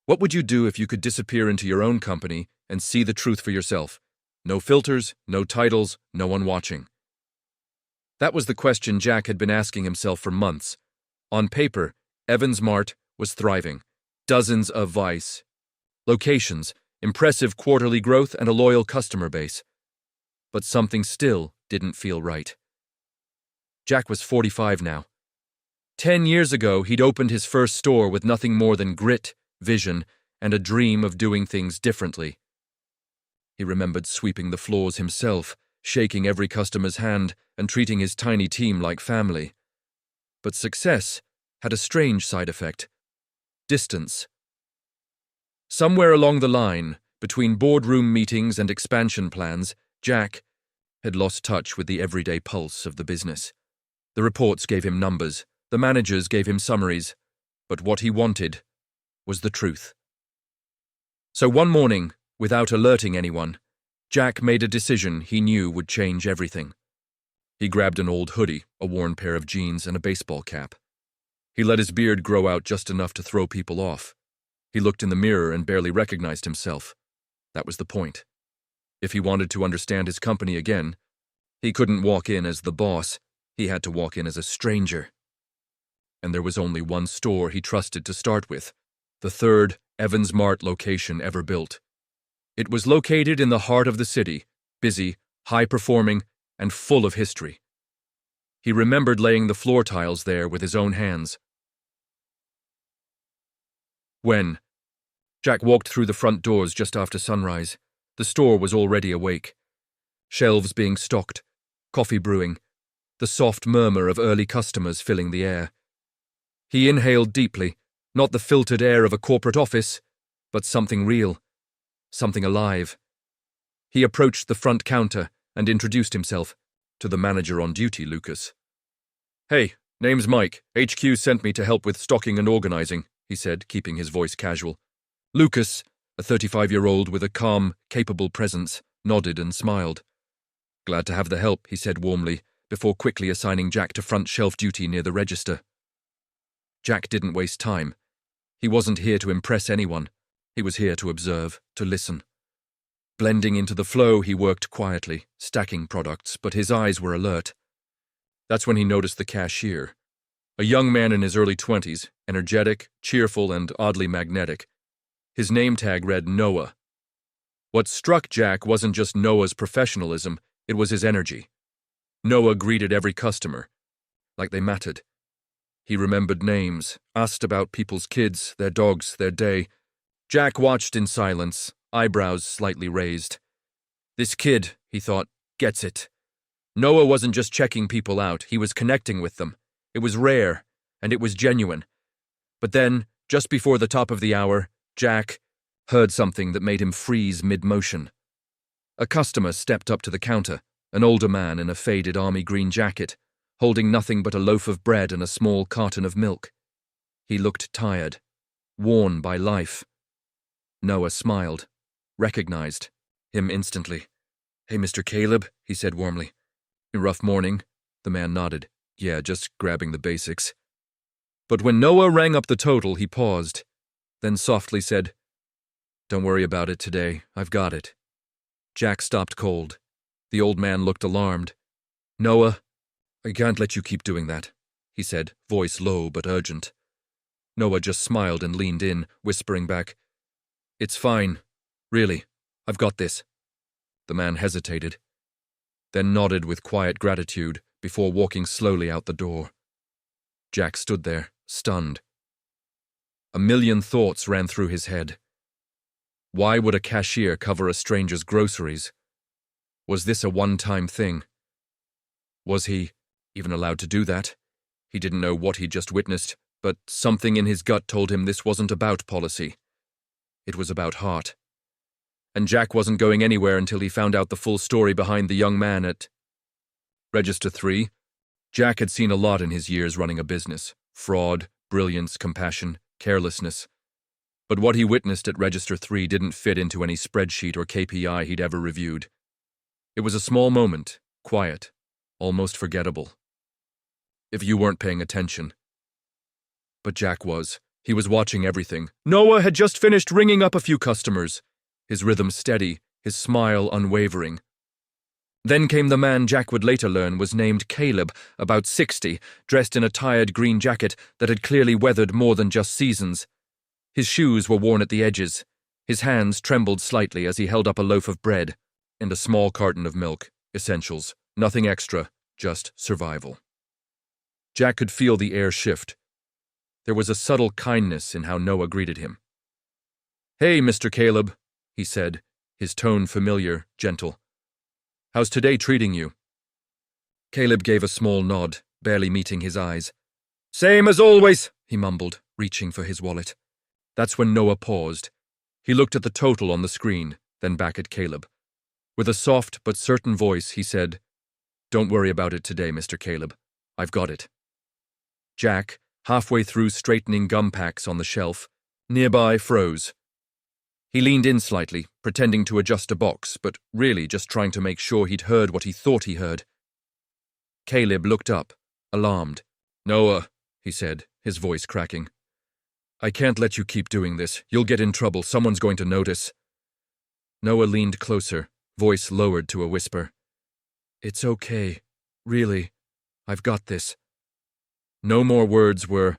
What would you do if you could disappear into your own company and see the truth for yourself? No filters, no titles, no one watching. That was the question Jack had been asking himself for months. On paper, Evans Mart was thriving. Dozens of vice locations, impressive quarterly growth, and a loyal customer base. But something still didn't feel right. Jack was 45 now. 10 years ago, he'd opened his first store with nothing more than grit, vision, and a dream of doing things differently. He remembered sweeping the floors himself, shaking every customer's hand, and treating his tiny team like family. But success had a strange side effect: distance. Somewhere along the line, between boardroom meetings and expansion plans, Jack had lost touch with the everyday pulse of the business. The reports gave him numbers, the managers gave him summaries, but what he wanted was the truth. So one morning, without alerting anyone, Jack made a decision he knew would change everything. He grabbed an old hoodie, a worn pair of jeans, and a baseball cap. He let his beard grow out just enough to throw people off. He looked in the mirror and barely recognized himself. That was the point. If he wanted to understand his company again, he couldn't walk in as the boss. He had to walk in as a stranger. And there was only one store he trusted to start with, the third Evans Mart location ever built. It was located in the heart of the city, busy, high-performing, and full of history. He remembered laying the floor tiles there with his own hands. When Jack walked through the front doors just after sunrise, the store was already awake. Shelves being stocked, coffee brewing, the soft murmur of early customers filling the air. He inhaled deeply, not the filtered air of a corporate office, but something real, something alive. He approached the front counter and introduced himself to the manager on duty, Lucas. "Hey, name's Mike. HQ sent me to help with stocking and organizing," he said, keeping his voice casual. Lucas, a 35-year-old with a calm, capable presence, nodded and smiled. "Glad to have the help," he said warmly, before quickly assigning Jack to front shelf duty near the register. Jack didn't waste time. He wasn't here to impress anyone. He was here to observe, to listen. Blending into the flow, he worked quietly, stacking products, but his eyes were alert. That's when he noticed the cashier. A young man in his early 20s, energetic, cheerful, and oddly magnetic. His name tag read Noah. What struck Jack wasn't just Noah's professionalism, it was his energy. Noah greeted every customer, like they mattered. He remembered names, asked about people's kids, their dogs, their day. Jack watched in silence, eyebrows slightly raised. This kid, he thought, gets it. Noah wasn't just checking people out, he was connecting with them. It was rare, and it was genuine. But then, just before the top of the hour, Jack heard something that made him freeze mid-motion. A customer stepped up to the counter, an older man in a faded army green jacket, holding nothing but a loaf of bread and a small carton of milk. He looked tired, worn by life. Noah smiled, recognized him instantly. "Hey, Mr. Caleb," he said warmly. "A rough morning?" The man nodded. "Yeah, just grabbing the basics." But when Noah rang up the total, he paused, then softly said, "Don't worry about it today, I've got it." Jack stopped cold. The old man looked alarmed. "Noah, I can't let you keep doing that," he said, voice low but urgent. Noah just smiled and leaned in, whispering back, "It's fine. Really, I've got this." The man hesitated, then nodded with quiet gratitude before walking slowly out the door. Jack stood there, stunned. A million thoughts ran through his head. Why would a cashier cover a stranger's groceries? Was this a one-time thing? Was he even allowed to do that? He didn't know what he'd just witnessed, but something in his gut told him this wasn't about policy. It was about heart. And Jack wasn't going anywhere until he found out the full story behind the young man at Register 3. Jack had seen a lot in his years running a business: fraud, brilliance, compassion, carelessness. But what he witnessed at Register 3 didn't fit into any spreadsheet or KPI he'd ever reviewed. It was a small moment, quiet, almost forgettable. If you weren't paying attention. But Jack was. He was watching everything. Noah had just finished ringing up a few customers, his rhythm steady, his smile unwavering. Then came the man Jack would later learn was named Caleb, about 60, dressed in a tired green jacket that had clearly weathered more than just seasons. His shoes were worn at the edges. His hands trembled slightly as he held up a loaf of bread and a small carton of milk. Essentials. Nothing extra, just survival. Jack could feel the air shift. There was a subtle kindness in how Noah greeted him. "Hey, Mr. Caleb," he said, his tone familiar, gentle. "How's today treating you?" Caleb gave a small nod, barely meeting his eyes. "Same as always," he mumbled, reaching for his wallet. That's when Noah paused. He looked at the total on the screen, then back at Caleb. With a soft but certain voice, he said, "Don't worry about it today, Mr. Caleb. I've got it." Jack, halfway through straightening gum packs on the shelf, nearby froze. He leaned in slightly, pretending to adjust a box, but really just trying to make sure he'd heard what he thought he heard. Caleb looked up, alarmed. "Noah," he said, his voice cracking. "I can't let you keep doing this. You'll get in trouble. Someone's going to notice." Noah leaned closer, voice lowered to a whisper. "It's okay. Really. I've got this." No more words were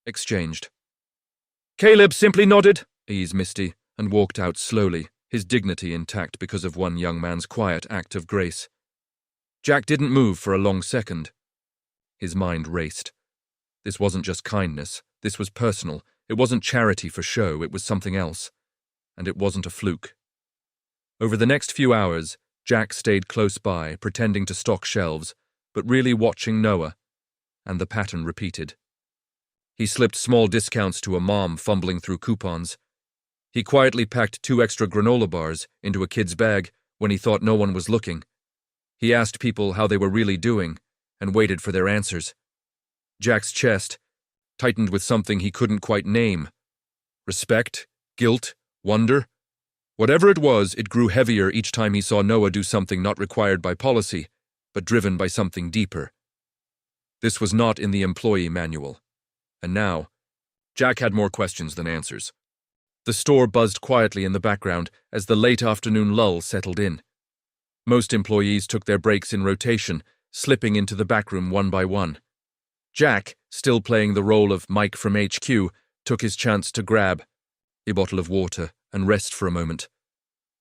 exchanged. Caleb simply nodded, eased Misty, and walked out slowly, his dignity intact because of one young man's quiet act of grace. Jack didn't move for a long second. His mind raced. This wasn't just kindness. This was personal. It wasn't charity for show. It was something else. And it wasn't a fluke. Over the next few hours, Jack stayed close by, pretending to stock shelves, but really watching Noah, and the pattern repeated. He slipped small discounts to a mom fumbling through coupons. He quietly packed 2 extra granola bars into a kid's bag when he thought no one was looking. He asked people how they were really doing and waited for their answers. Jack's chest tightened with something he couldn't quite name. Respect, guilt, wonder. Whatever it was, it grew heavier each time he saw Noah do something not required by policy, but driven by something deeper. This was not in the employee manual. And now, Jack had more questions than answers. The store buzzed quietly in the background as the late afternoon lull settled in. Most employees took their breaks in rotation, slipping into the back room one by one. Jack, still playing the role of Mike from HQ, took his chance to grab a bottle of water and rest for a moment.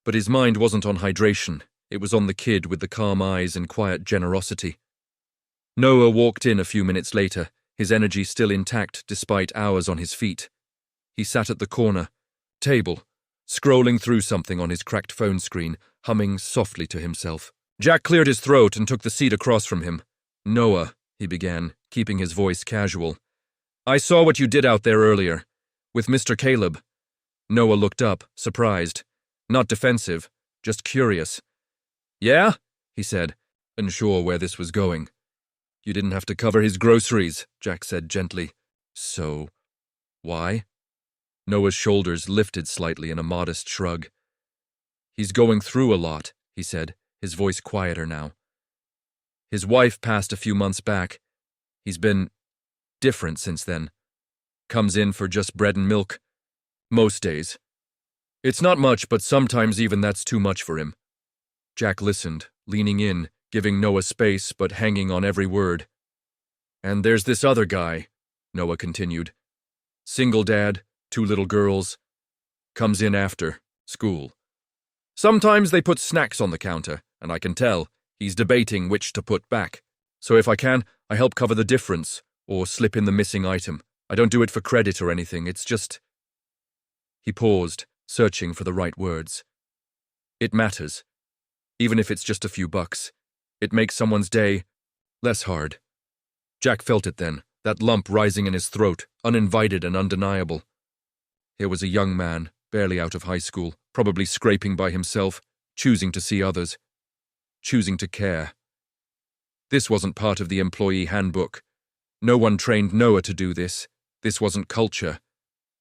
But his mind wasn't on hydration. It was on the kid with the calm eyes and quiet generosity. Noah walked in a few minutes later, his energy still intact despite hours on his feet. He sat at the corner table, scrolling through something on his cracked phone screen, humming softly to himself. Jack cleared his throat and took the seat across from him. "Noah," he began, keeping his voice casual. "I saw what you did out there earlier, with Mr. Caleb." Noah looked up, surprised. Not defensive, just curious. "Yeah?" he said, unsure where this was going. "You didn't have to cover his groceries," Jack said gently. "So, why?" Noah's shoulders lifted slightly in a modest shrug. "He's going through a lot," he said, his voice quieter now. "His wife passed a few months back. He's been different since then. Comes in for just bread and milk. Most days. It's not much, but sometimes even that's too much for him." Jack listened, leaning in, giving Noah space but hanging on every word. "And there's this other guy," Noah continued. "Single dad, 2 little girls. Comes in after school. Sometimes they put snacks on the counter, and I can tell he's debating which to put back. So if I can, I help cover the difference, or slip in the missing item. I don't do it for credit or anything, it's just..." He paused, searching for the right words. "It matters. Even if it's just a few bucks. It makes someone's day less hard." Jack felt it then, that lump rising in his throat, uninvited and undeniable. Here was a young man, barely out of high school, probably scraping by himself, choosing to see others, choosing to care. This wasn't part of the employee handbook. No one trained Noah to do this. This wasn't culture.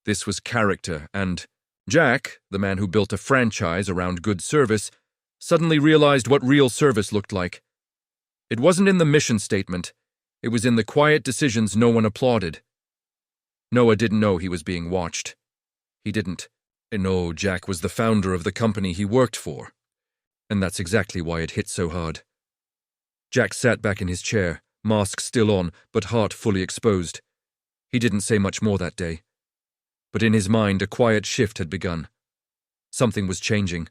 This was character, and Jack, the man who built a franchise around good service, suddenly realized what real service looked like. It wasn't in the mission statement. It was in the quiet decisions no one applauded. Noah didn't know he was being watched. He didn't. No, Jack was the founder of the company he worked for. And that's exactly why it hit so hard. Jack sat back in his chair, mask still on, but heart fully exposed. He didn't say much more that day. But in his mind, a quiet shift had begun. Something was changing.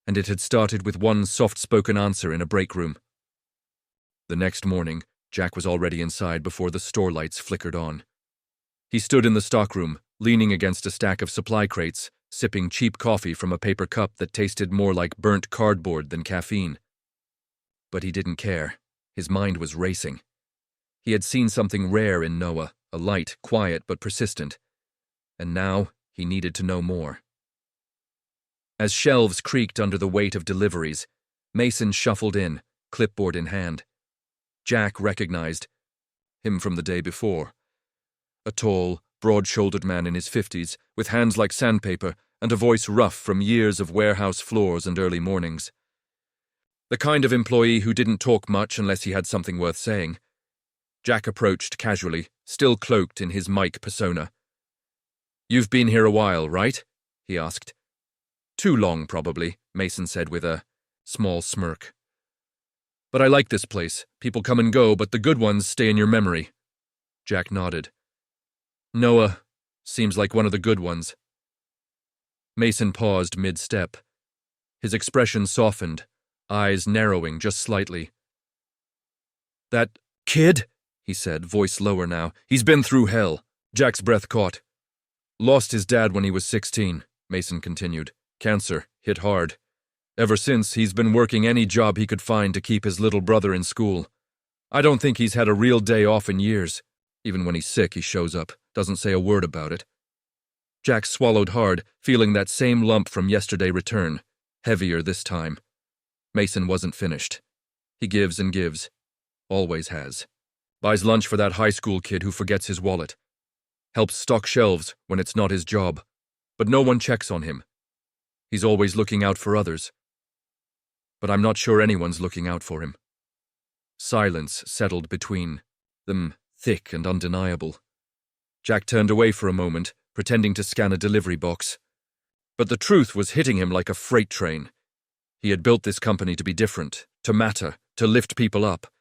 And it had started with one soft-spoken answer in a break room. The next morning, Jack was already inside before the store lights flickered on. He stood in the stockroom, leaning against a stack of supply crates, sipping cheap coffee from a paper cup that tasted more like burnt cardboard than caffeine. But he didn't care. His mind was racing. He had seen something rare in Noah, a light, quiet but persistent. And now he needed to know more. As shelves creaked under the weight of deliveries, Mason shuffled in, clipboard in hand. Jack recognized him from the day before. A tall, broad-shouldered man in his 50s, with hands like sandpaper and a voice rough from years of warehouse floors and early mornings. The kind of employee who didn't talk much unless he had something worth saying. Jack approached casually, still cloaked in his Mike persona. "You've been here a while, right?" he asked. "Too long, probably," Mason said with a small smirk. "But I like this place. People come and go, but the good ones stay in your memory." Jack nodded. "Noah seems like one of the good ones." Mason paused mid-step. His expression softened, eyes narrowing just slightly. "That kid?" he said, voice lower now. "He's been through hell." Jack's breath caught. "Lost his dad when he was 16, Mason continued. "Cancer, hit hard. Ever since, he's been working any job he could find to keep his little brother in school. I don't think he's had a real day off in years. Even when he's sick, he shows up, doesn't say a word about it." Jack swallowed hard, feeling that same lump from yesterday return, heavier this time. Mason wasn't finished. He gives and gives. Always has. Buys lunch for that high school kid who forgets his wallet. Helps stock shelves when it's not his job. But no one checks on him. He's always looking out for others. But I'm not sure anyone's looking out for him. Silence settled between them, thick and undeniable. Jack turned away for a moment, pretending to scan a delivery box. But the truth was hitting him like a freight train. He had built this company to be different, to matter, to lift people up.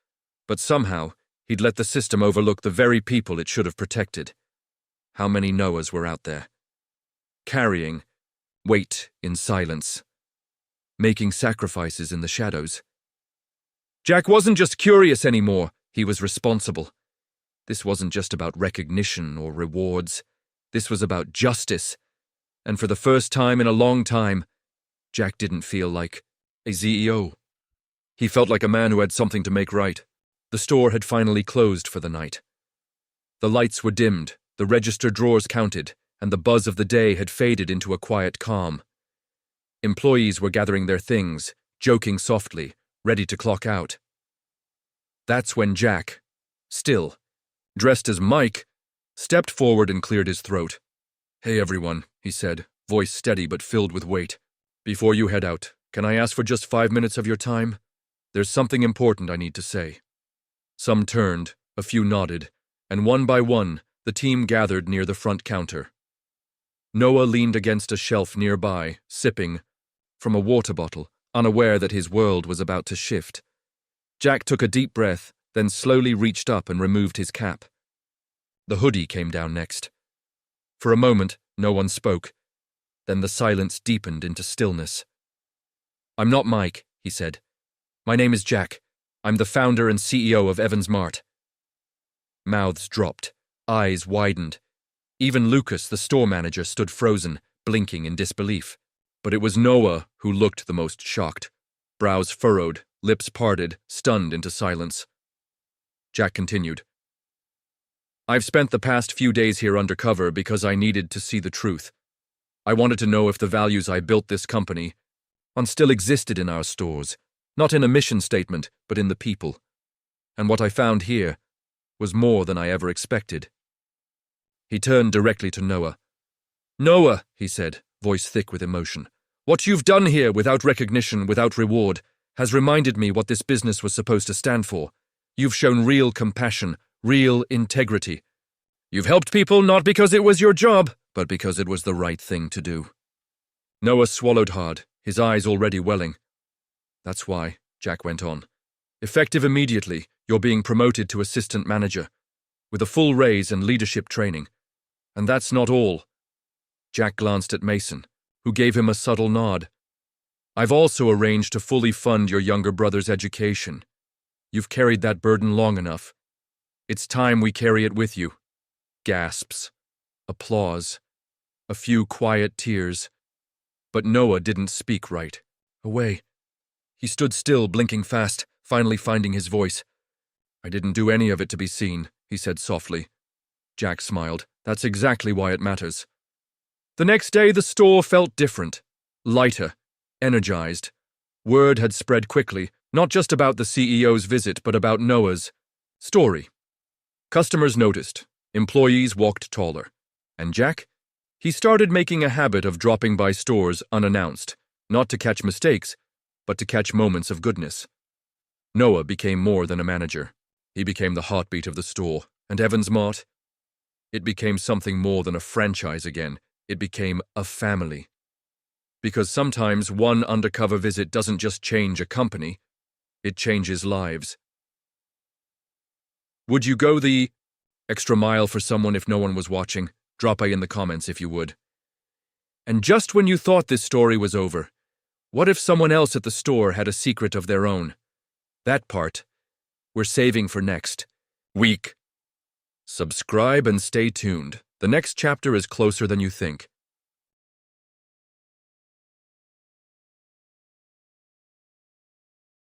But somehow, he'd let the system overlook the very people it should have protected. How many Noahs were out there? Carrying weight in silence. Making sacrifices in the shadows. Jack wasn't just curious anymore, he was responsible. This wasn't just about recognition or rewards. This was about justice. And for the first time in a long time, Jack didn't feel like a CEO. He felt like a man who had something to make right. The store had finally closed for the night. The lights were dimmed, the register drawers counted, and the buzz of the day had faded into a quiet calm. Employees were gathering their things, joking softly, ready to clock out. That's when Jack, still, dressed as Mike, stepped forward and cleared his throat. "Hey everyone," he said, voice steady but filled with weight. "Before you head out, can I ask for just 5 minutes of your time? There's something important I need to say." Some turned, a few nodded, and one by one, the team gathered near the front counter. Noah leaned against a shelf nearby, sipping from a water bottle, unaware that his world was about to shift. Jack took a deep breath, then slowly reached up and removed his cap. The hoodie came down next. For a moment, no one spoke. Then the silence deepened into stillness. "I'm not Mike," he said. "My name is Jack. I'm the founder and CEO of Evans Mart." Mouths dropped, eyes widened. Even Lucas, the store manager, stood frozen, blinking in disbelief. But it was Noah who looked the most shocked. Brows furrowed, lips parted, stunned into silence. Jack continued. "I've spent the past few days here undercover because I needed to see the truth. I wanted to know if the values I built this company on still existed in our stores, not in a mission statement, but in the people. And what I found here was more than I ever expected." He turned directly to Noah. "Noah," he said, voice thick with emotion, "what you've done here without recognition, without reward, has reminded me what this business was supposed to stand for. You've shown real compassion, real integrity. You've helped people not because it was your job, but because it was the right thing to do. Noah swallowed hard, his eyes already welling. That's why, Jack went on. Effective immediately, you're being promoted to assistant manager, with a full raise and leadership training. And that's not all. Jack glanced at Mason, who gave him a subtle nod. I've also arranged to fully fund your younger brother's education. You've carried that burden long enough. It's time we carry it with you. Gasps. Applause. A few quiet tears. But Noah didn't speak right. Away. He stood still, blinking fast, finally finding his voice. I didn't do any of it to be seen, he said softly. Jack smiled. That's exactly why it matters. The next day, the store felt different. Lighter. Energized. Word had spread quickly, not just about the CEO's visit, but about Noah's story. Customers noticed. Employees walked taller. And Jack? He started making a habit of dropping by stores unannounced, not to catch mistakes, but to catch moments of goodness. Noah became more than a manager. He became the heartbeat of the store. And Evans Mart? It became something more than a franchise again. It became a family. Because sometimes one undercover visit doesn't just change a company, it changes lives. Would you go the extra mile for someone if no one was watching? Drop a in the comments if you would. And just when you thought this story was over, what if someone else at the store had a secret of their own? That part, we're saving for next week. Subscribe and stay tuned. The next chapter is closer than you think.